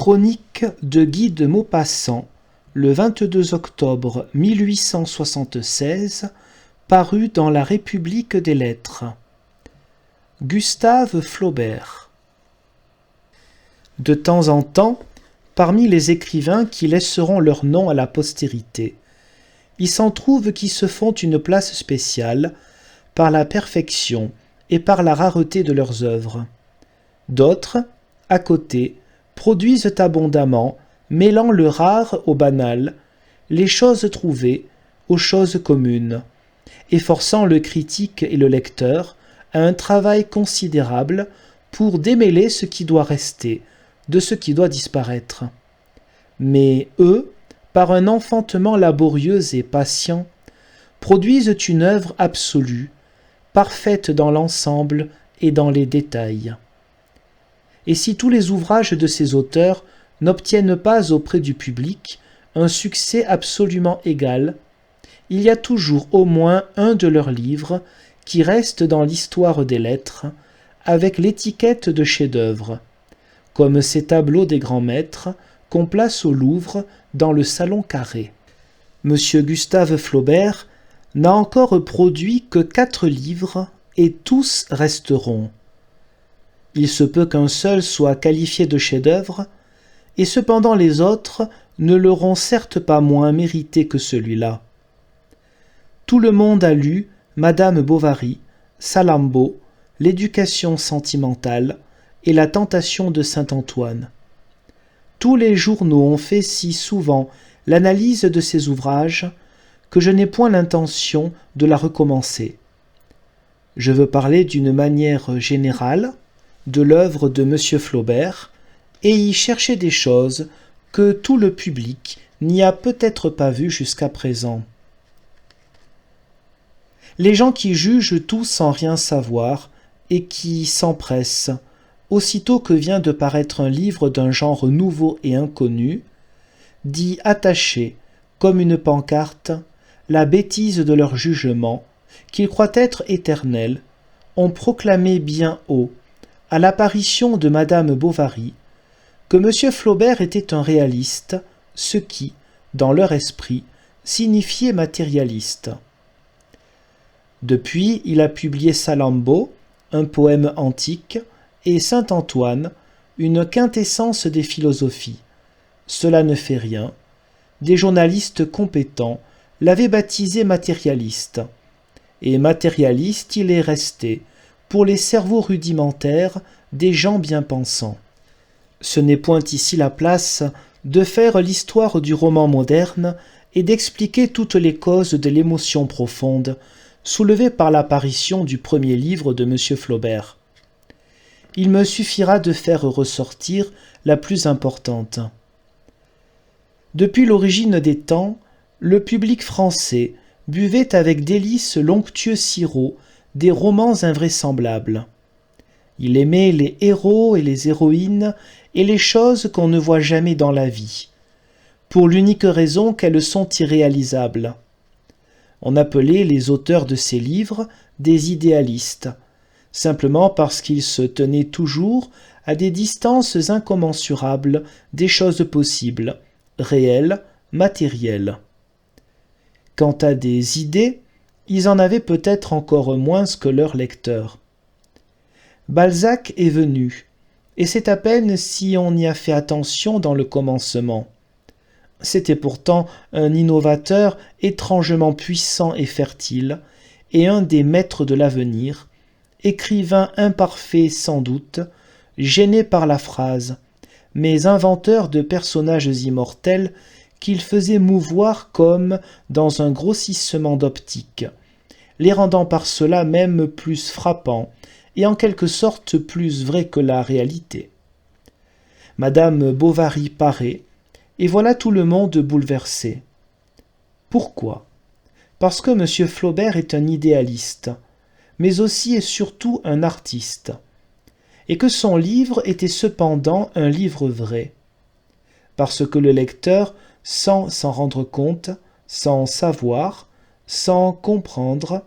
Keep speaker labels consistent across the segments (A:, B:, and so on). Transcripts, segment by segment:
A: Chronique de Guy de Maupassant, le 22 octobre 1876, paru dans La République des Lettres. Gustave Flaubert. De temps en temps, parmi les écrivains qui laisseront leur nom à la postérité, il s'en trouve qui se font une place spéciale par la perfection et par la rareté de leurs œuvres. D'autres, à côté, produisent abondamment, mêlant le rare au banal, les choses trouvées aux choses communes, et forçant le critique et le lecteur à un travail considérable pour démêler ce qui doit rester de ce qui doit disparaître. Mais eux, par un enfantement laborieux et patient, produisent une œuvre absolue, parfaite dans l'ensemble et dans les détails. Et si tous les ouvrages de ces auteurs n'obtiennent pas auprès du public un succès absolument égal, il y a toujours au moins un de leurs livres qui reste dans l'histoire des lettres avec l'étiquette de chef-d'œuvre, comme ces tableaux des grands maîtres qu'on place au Louvre dans le Salon Carré. M. Gustave Flaubert n'a encore produit que 4 livres et tous resteront. Il se peut qu'un seul soit qualifié de chef-d'œuvre, et cependant les autres ne l'auront certes pas moins mérité que celui-là. Tout le monde a lu Madame Bovary, Salammbô, L'éducation sentimentale et La tentation de Saint-Antoine. Tous les journaux ont fait si souvent l'analyse de ces ouvrages que je n'ai point l'intention de la recommencer. Je veux parler d'une manière générale de l'œuvre de M. Flaubert et y chercher des choses que tout le public n'y a peut-être pas vues jusqu'à présent. Les gens qui jugent tout sans rien savoir et qui s'empressent, aussitôt que vient de paraître un livre d'un genre nouveau et inconnu, d'y attacher, comme une pancarte, la bêtise de leur jugement, qu'ils croient être éternelle, ont proclamé bien haut, à l'apparition de Madame Bovary, que M. Flaubert était un réaliste, ce qui, dans leur esprit, signifiait matérialiste. Depuis, il a publié Salammbô, un poème antique, et Saint-Antoine, une quintessence des philosophies. Cela ne fait rien. Des journalistes compétents l'avaient baptisé matérialiste. Et matérialiste il est resté, pour les cerveaux rudimentaires des gens bien pensants. Ce n'est point ici la place de faire l'histoire du roman moderne et d'expliquer toutes les causes de l'émotion profonde soulevée par l'apparition du premier livre de M. Flaubert. Il me suffira de faire ressortir la plus importante. Depuis l'origine des temps, le public français buvait avec délice l'onctueux sirop des romans invraisemblables. Il aimait les héros et les héroïnes et les choses qu'on ne voit jamais dans la vie, pour l'unique raison qu'elles sont irréalisables. On appelait les auteurs de ces livres des idéalistes, simplement parce qu'ils se tenaient toujours à des distances incommensurables des choses possibles, réelles, matérielles. Quant à des idées, ils en avaient peut-être encore moins que leurs lecteurs. Balzac est venu, et c'est à peine si on y a fait attention dans le commencement. C'était pourtant un innovateur étrangement puissant et fertile, et un des maîtres de l'avenir, écrivain imparfait sans doute, gêné par la phrase, mais inventeur de personnages immortels qu'il faisait mouvoir comme dans un grossissement d'optique, les rendant par cela même plus frappants et en quelque sorte plus vrais que la réalité. Madame Bovary paraît, et voilà tout le monde bouleversé. Pourquoi ? Parce que M. Flaubert est un idéaliste, mais aussi et surtout un artiste, et que son livre était cependant un livre vrai, parce que le lecteur, sans s'en rendre compte, sans savoir, sans comprendre,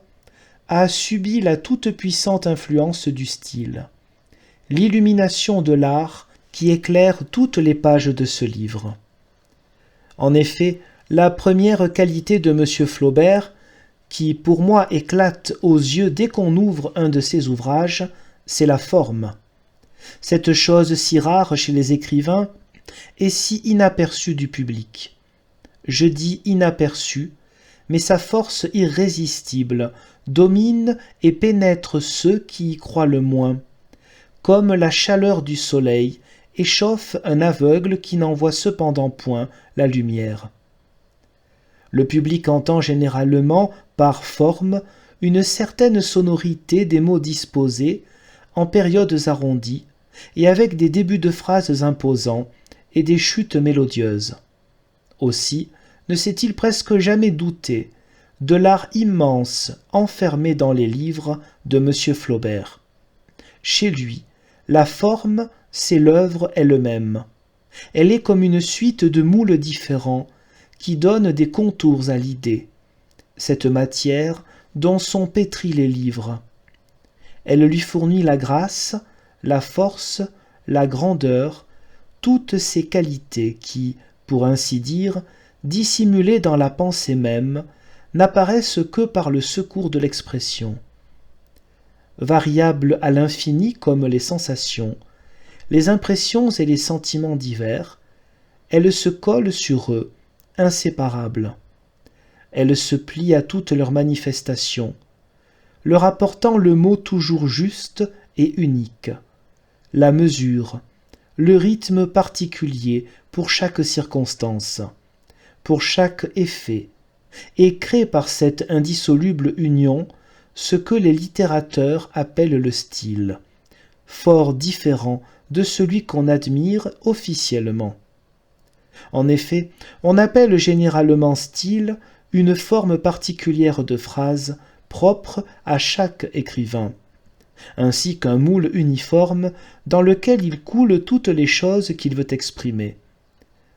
A: a subi la toute-puissante influence du style, l'illumination de l'art qui éclaire toutes les pages de ce livre. En effet, la première qualité de M. Flaubert, qui pour moi éclate aux yeux dès qu'on ouvre un de ses ouvrages, c'est la forme. Cette chose si rare chez les écrivains est si inaperçue du public. Je dis inaperçue, mais sa force irrésistible domine et pénètre ceux qui y croient le moins, comme la chaleur du soleil échauffe un aveugle qui n'en voit cependant point la lumière. Le public entend généralement, par forme, une certaine sonorité des mots disposés, en périodes arrondies, et avec des débuts de phrases imposants et des chutes mélodieuses. Aussi, ne s'est-il presque jamais douté de l'art immense enfermé dans les livres de M. Flaubert. Chez lui, la forme, c'est l'œuvre elle-même. Elle est comme une suite de moules différents qui donnent des contours à l'idée, cette matière dont sont pétris les livres. Elle lui fournit la grâce, la force, la grandeur, toutes ces qualités qui, pour ainsi dire, dissimulées dans la pensée même, n'apparaissent que par le secours de l'expression. Variables à l'infini comme les sensations, les impressions et les sentiments divers, elles se collent sur eux, inséparables. Elles se plient à toutes leurs manifestations, leur apportant le mot toujours juste et unique, la mesure, le rythme particulier pour chaque circonstance, pour chaque effet, et crée par cette indissoluble union ce que les littérateurs appellent le style, fort différent de celui qu'on admire officiellement. En effet, on appelle généralement style une forme particulière de phrase propre à chaque écrivain, ainsi qu'un moule uniforme dans lequel il coule toutes les choses qu'il veut exprimer.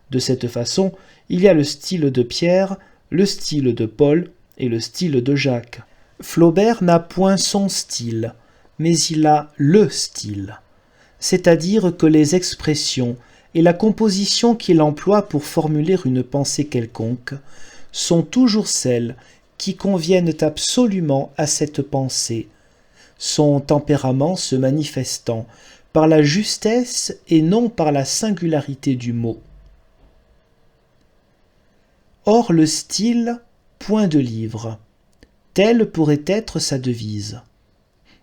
A: De cette façon, il y a le style de Pierre, le style de Paul et le style de Jacques. Flaubert n'a point son style, mais il a le style, c'est-à-dire que les expressions et la composition qu'il emploie pour formuler une pensée quelconque sont toujours celles qui conviennent absolument à cette pensée, son tempérament se manifestant par la justesse et non par la singularité du mot. Or le style, point de livre, telle pourrait être sa devise.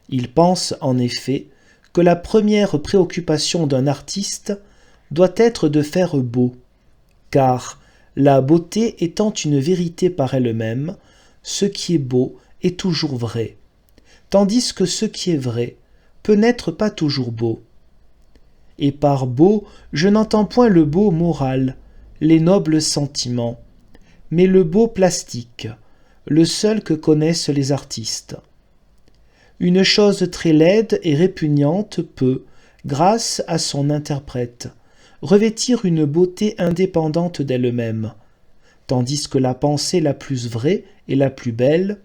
A: Il pense en effet que la première préoccupation d'un artiste doit être de faire beau, car, la beauté étant une vérité par elle-même, ce qui est beau est toujours vrai, tandis que ce qui est vrai peut n'être pas toujours beau. Et par beau, je n'entends point le beau moral, les nobles sentiments, mais le beau plastique, le seul que connaissent les artistes. Une chose très laide et répugnante peut, grâce à son interprète, revêtir une beauté indépendante d'elle-même, tandis que la pensée la plus vraie et la plus belle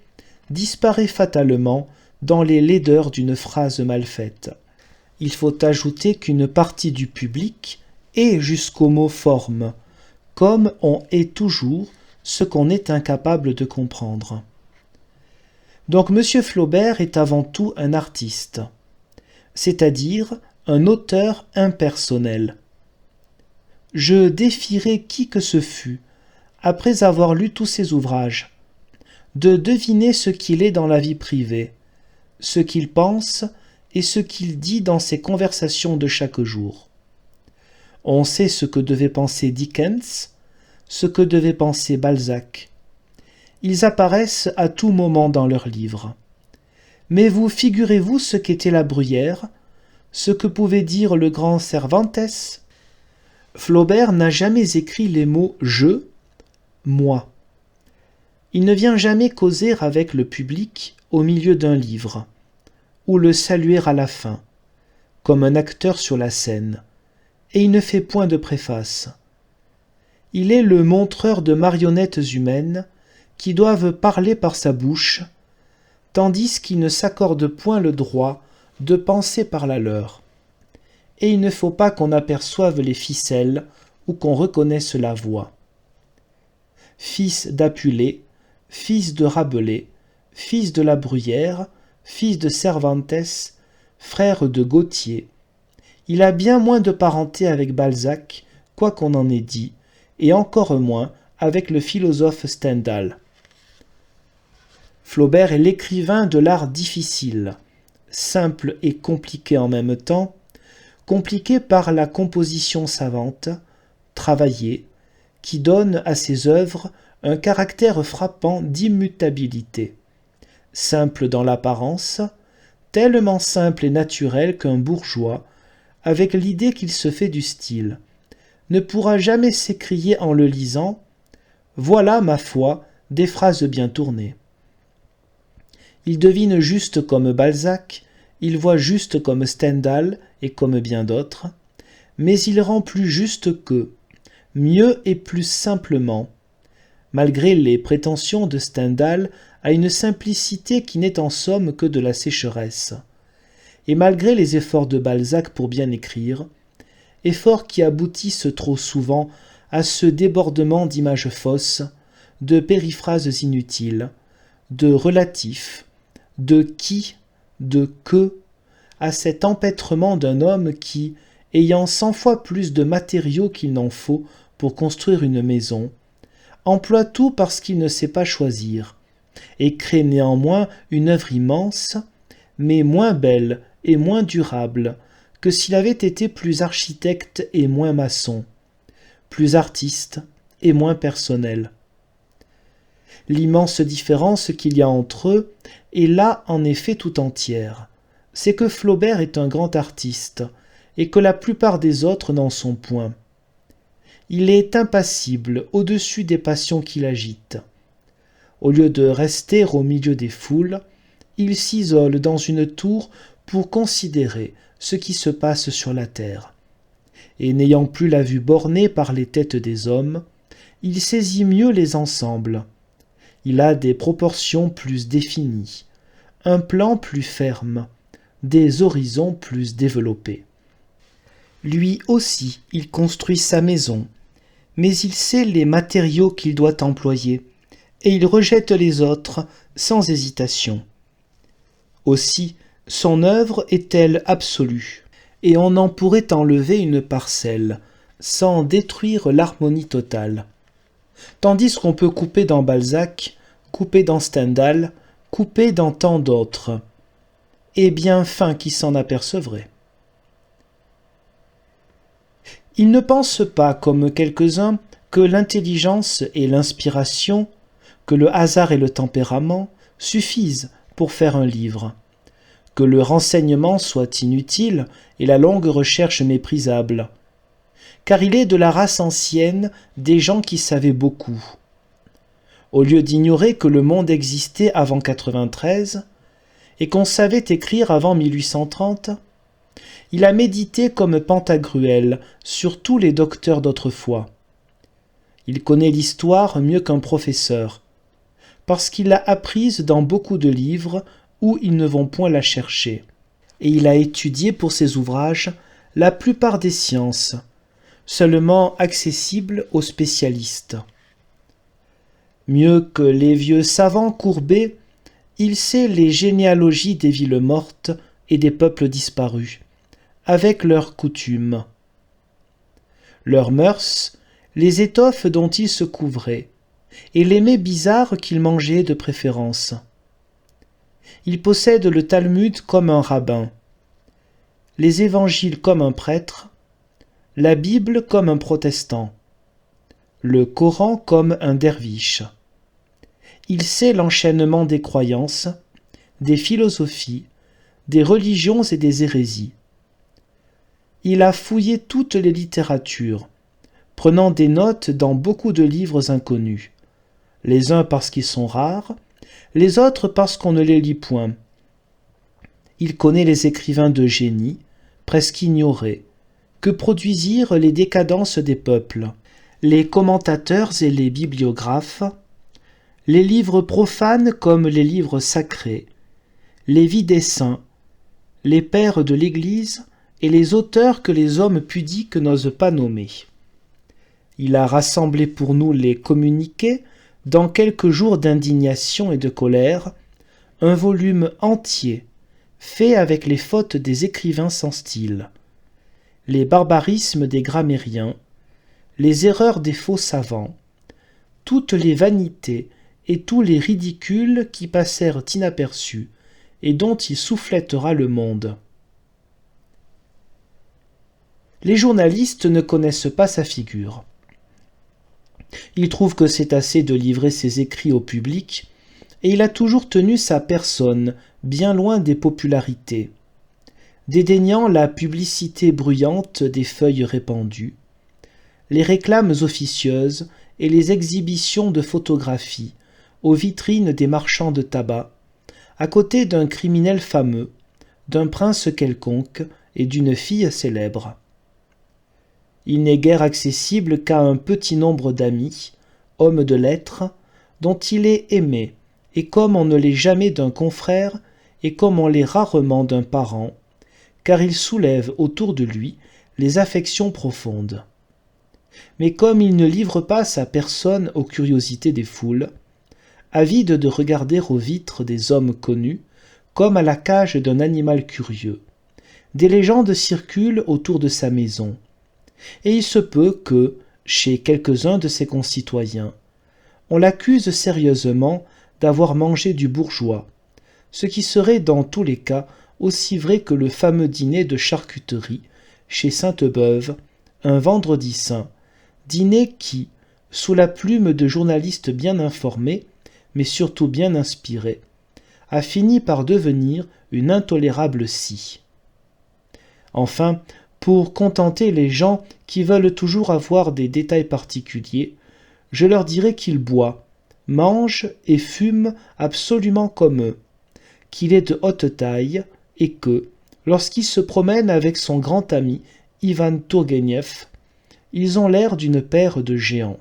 A: disparaît fatalement dans les laideurs d'une phrase mal faite. Il faut ajouter qu'une partie du public est jusqu'au mot forme, comme on est toujours ce qu'on est incapable de comprendre. Donc M. Flaubert est avant tout un artiste, c'est-à-dire un auteur impersonnel. Je défierais qui que ce fût, après avoir lu tous ses ouvrages, de deviner ce qu'il est dans la vie privée, ce qu'il pense et ce qu'il dit dans ses conversations de chaque jour. On sait ce que devait penser Dickens, ce que devait penser Balzac. Ils apparaissent à tout moment dans leurs livres. Mais vous figurez-vous ce qu'était la Bruyère, ce que pouvait dire le grand Cervantes? Flaubert n'a jamais écrit les mots « je »,« moi ». Il ne vient jamais causer avec le public au milieu d'un livre, ou le saluer à la fin, comme un acteur sur la scène, et il ne fait point de préface. Il est le montreur de marionnettes humaines qui doivent parler par sa bouche, tandis qu'il ne s'accorde point le droit de penser par la leur. et il ne faut pas qu'on aperçoive les ficelles ou qu'on reconnaisse la voix. Fils d'Apulée, fils de Rabelais, fils de La Bruyère, fils de Cervantes, frère de Gautier. Il a bien moins de parenté avec Balzac, quoi qu'on en ait dit, et encore moins avec le philosophe Stendhal. Flaubert est l'écrivain de l'art difficile, simple et compliqué en même temps, compliqué par la composition savante, travaillée, qui donne à ses œuvres un caractère frappant d'immutabilité. Simple dans l'apparence, tellement simple et naturel qu'un bourgeois, avec l'idée qu'il se fait du style, ne pourra jamais s'écrier en le lisant « Voilà, ma foi, des phrases bien tournées ». Il devine juste comme Balzac, il voit juste comme Stendhal et comme bien d'autres, mais il rend plus juste qu'eux, mieux et plus simplement, malgré les prétentions de Stendhal à une simplicité qui n'est en somme que de la sécheresse, et malgré les efforts de Balzac pour bien écrire, efforts qui aboutissent trop souvent à ce débordement d'images fausses, de périphrases inutiles, de relatifs, de qui, de que, à cet empêtrement d'un homme qui, ayant 100 fois plus de matériaux qu'il n'en faut pour construire une maison, emploie tout parce qu'il ne sait pas choisir, et crée néanmoins une œuvre immense, mais moins belle et moins durable que s'il avait été plus architecte et moins maçon, plus artiste et moins personnel. L'immense différence qu'il y a entre eux est là en effet tout entière. C'est que Flaubert est un grand artiste, et que la plupart des autres n'en sont point. Il est impassible au-dessus des passions qui l'agitent. Au lieu de rester au milieu des foules, il s'isole dans une tour pour considérer ce qui se passe sur la terre. Et n'ayant plus la vue bornée par les têtes des hommes, il saisit mieux les ensembles. Il a des proportions plus définies, un plan plus ferme, des horizons plus développés. Lui aussi, il construit sa maison, mais il sait les matériaux qu'il doit employer, et il rejette les autres sans hésitation. Aussi, son œuvre est-elle absolue, et on en pourrait enlever une parcelle, sans détruire l'harmonie totale. Tandis qu'on peut couper dans Balzac, couper dans Stendhal, couper dans tant d'autres, et bien fin qui s'en apercevrait. Il ne pense pas, comme quelques-uns, que l'intelligence et l'inspiration, que le hasard et le tempérament suffisent pour faire un livre, que le renseignement soit inutile et la longue recherche méprisable, car il est de la race ancienne des gens qui savaient beaucoup. Au lieu d'ignorer que le monde existait avant 93 et qu'on savait écrire avant 1830, il a médité comme Pantagruel sur tous les docteurs d'autrefois. Il connaît l'histoire mieux qu'un professeur, parce qu'il l'a apprise dans beaucoup de livres où ils ne vont point la chercher, et il a étudié pour ses ouvrages la plupart des sciences, seulement accessibles aux spécialistes. Mieux que les vieux savants courbés, il sait les généalogies des villes mortes et des peuples disparus, avec leurs coutumes, leurs mœurs, les étoffes dont ils se couvraient, et les mets bizarres qu'ils mangeaient de préférence. Il possède le Talmud comme un rabbin, les évangiles comme un prêtre, la Bible comme un protestant, le Coran comme un derviche. Il sait l'enchaînement des croyances, des philosophies, des religions et des hérésies. Il a fouillé toutes les littératures, prenant des notes dans beaucoup de livres inconnus, les uns parce qu'ils sont rares, les autres parce qu'on ne les lit point. Il connaît les écrivains de génie, presque ignorés, que produisirent les décadences des peuples, les commentateurs et les bibliographes, les livres profanes comme les livres sacrés, les vies des saints, les pères de l'Église et les auteurs que les hommes pudiques n'osent pas nommer. Il a rassemblé pour nous les communiqués, dans quelques jours d'indignation et de colère, un volume entier, fait avec les fautes des écrivains sans style, les barbarismes des grammairiens, les erreurs des faux savants, toutes les vanités et tous les ridicules qui passèrent inaperçus et dont il soufflettera le monde. Les journalistes ne connaissent pas sa figure. Ils trouvent que c'est assez de livrer ses écrits au public, et il a toujours tenu sa personne bien loin des popularités, dédaignant la publicité bruyante des feuilles répandues, les réclames officieuses et les exhibitions de photographies aux vitrines des marchands de tabac, à côté d'un criminel fameux, d'un prince quelconque et d'une fille célèbre. Il n'est guère accessible qu'à un petit nombre d'amis, hommes de lettres, dont il est aimé, et comme on ne l'est jamais d'un confrère, et comme on l'est rarement d'un parent, car il soulève autour de lui les affections profondes. Mais comme il ne livre pas sa personne aux curiosités des foules, avide de regarder aux vitres des hommes connus, comme à la cage d'un animal curieux, des légendes circulent autour de sa maison, et il se peut que, chez quelques-uns de ses concitoyens, on l'accuse sérieusement d'avoir mangé du bourgeois, ce qui serait dans tous les cas aussi vrai que le fameux dîner de charcuterie chez Sainte-Beuve, un vendredi saint, dîner qui, sous la plume de journalistes bien informés, mais surtout bien inspirés, a fini par devenir une intolérable scie. Enfin, pour contenter les gens qui veulent toujours avoir des détails particuliers, je leur dirai qu'il boit, mange et fume absolument comme eux, qu'il est de haute taille et que, lorsqu'il se promène avec son grand ami Ivan Tourguenieff, ils ont l'air d'une paire de géants.